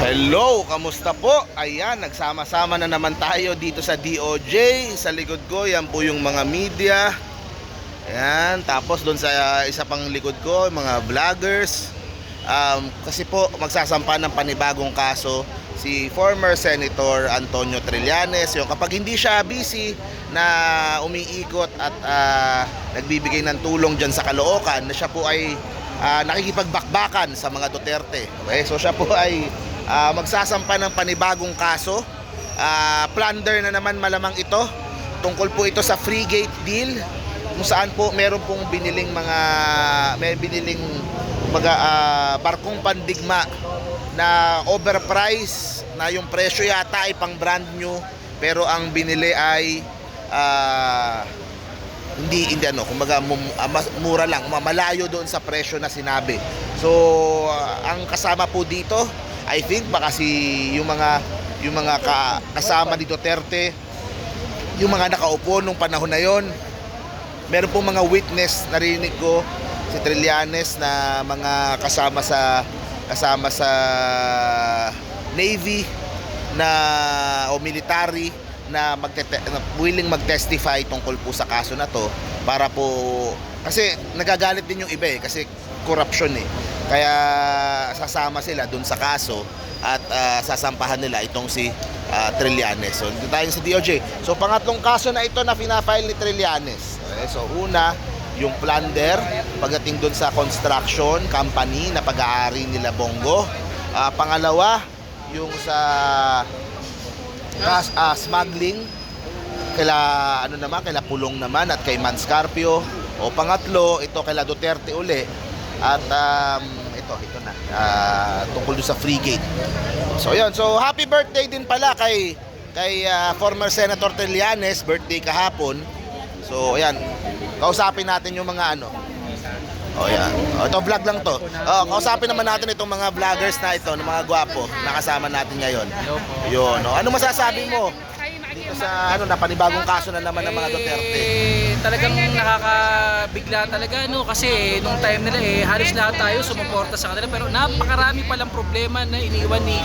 Hello, kamusta po? Ayan, nagsama-sama na naman tayo dito sa DOJ. Sa likod ko, yan po yung mga media. Ayan, tapos doon sa isa pang likod ko, mga vloggers. Kasi po, magsasampa ng panibagong kaso si former Senator Antonio Trillanes. Yung kapag hindi siya busy na umiikot at nagbibigay ng tulong dyan sa Caloocan, na siya po ay nakikipagbakbakan sa mga Duterte. Okay? So siya po ay magsasampa ng panibagong kaso. Plunder na naman malamang ito. Tungkol po ito sa free gate deal, kung saan po meron pong biniling barkong pandigma na overpriced, na yung presyo yata ay pang brand new, pero ang binili ay hindi kumbaga mura lang, malayo doon sa presyo na sinabi. So ang kasama po dito, I think baka yung mga kasama ni Duterte, yung mga nakaupo nung panahon na yon. Meron pong mga witness, narinig ko si Trillanes na mga kasama sa Navy o military na willing mag-testify tungkol po sa kaso na to, para po kasi nagagalit din yung iba kasi corruption kaya sasama sila dun sa kaso at sasampahan nila itong si Trillanes. So dito tayo sa DOJ. So pangatlong kaso na ito na fina-file ni Trillanes. Okay, so una, yung plunder pagdating dun sa construction company na pag-aari nila Bongo. Pangalawa, yung sa smuggling kaila Pulong naman at kay Manscarpio. O pangatlo, ito kaila Duterte uli. At ito na tungkol sa free gate. So yun, so happy birthday din pala kay former Senator Trillanes, birthday kahapon. So ayan, kausapin natin yung mga yan. Ito vlog lang to. Kausapin naman natin itong mga vloggers na ito, ng mga gwapo na kasama natin ngayon. Yun, ano masasabi mo dito sa na panibagong kaso na naman ng mga Duterte? Talagang nakakabigla talaga kasi nung time nila halos lahat tayo sumuporta sa kanila, pero napakarami palang problema na iniwan ni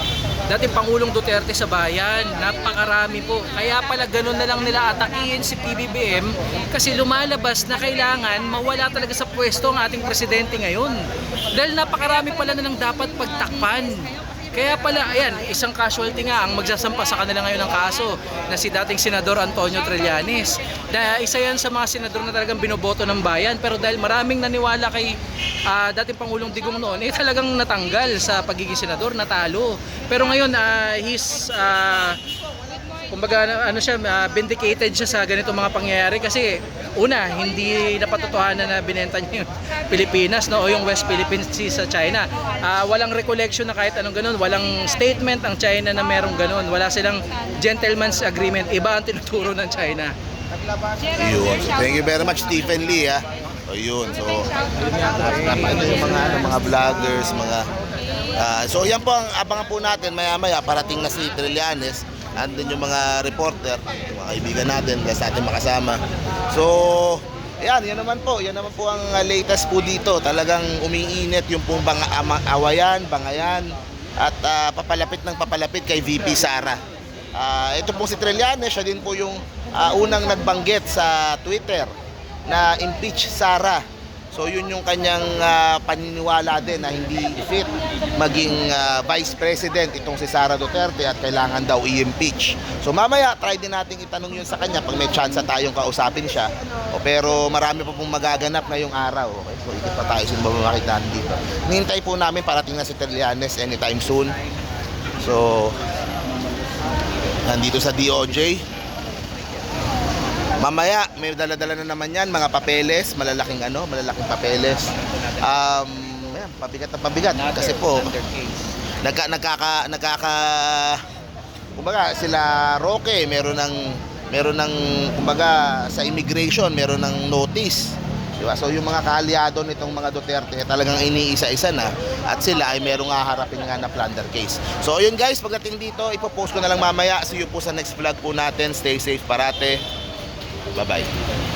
dating Pangulong Duterte sa bayan. Napakarami po. Kaya pala ganun na lang nila atakihin si PBBM, kasi lumalabas na kailangan mawala talaga sa pwesto ang ating presidente ngayon. Dahil napakarami pala na lang dapat pagtakpan. Kaya pala, ayan, isang casualty nga ang magsasampa sa kanila ngayon ng kaso, na si dating Senador Antonio Trillanes. Na isa yan sa mga senador na talagang binoboto ng bayan, pero dahil maraming naniwala kay dating Pangulong Digong noon, talagang natanggal sa pagiging senador, natalo. Pero ngayon, vindicated siya sa ganitong mga pangyayari, kasi una, hindi napatotohanan na binenta niya yung Pilipinas o yung West Philippine Sea sa China. Walang recollection na kahit anong ganun, walang statement ang China na merong ganun, wala silang gentleman's agreement, iba ang tinuturo ng China. Yun. So, thank you very much, Stephen Lee. Yun. So ito yung mga vloggers, so yan po ang abangan po natin maya-maya. Parating na si Trillanes, andun yung mga reporter, mga kaibigan natin, sa ating makasama. So yan naman po ang latest po dito. Talagang umiinit yung pong bangayan at papalapit kay VP Sara. Ito po si Trillanes, siya din po yung unang nagbanggit sa Twitter na impeach Sara. So yun yung kanyang paniniwala din na hindi fit maging Vice President itong si Sara Duterte at kailangan daw i-impeach. So mamaya try din natin itanong yun sa kanya pag may chance tayong kausapin siya. Pero marami pa pong magaganap ngayong araw. Okay? So ikot pa tayo sa mamakita dito. Nihintay po namin parating na si Trillanes anytime soon. So nandito sa DOJ. Mamaya may dala-dala na naman yan, mga papeles, malalaking papeles. Ayan, pabigat kasi po kumbaga sila Roque meron ng kumbaga sa immigration meron ng notice, diba? So yung mga kaalyado nitong mga Duterte talagang iniisa-isa na, at sila ay merong haharapin nga na plunder case. So yun guys, pagdating dito ipopost ko na lang mamaya. See you po sa next vlog po natin. Stay safe parate. Bye-bye.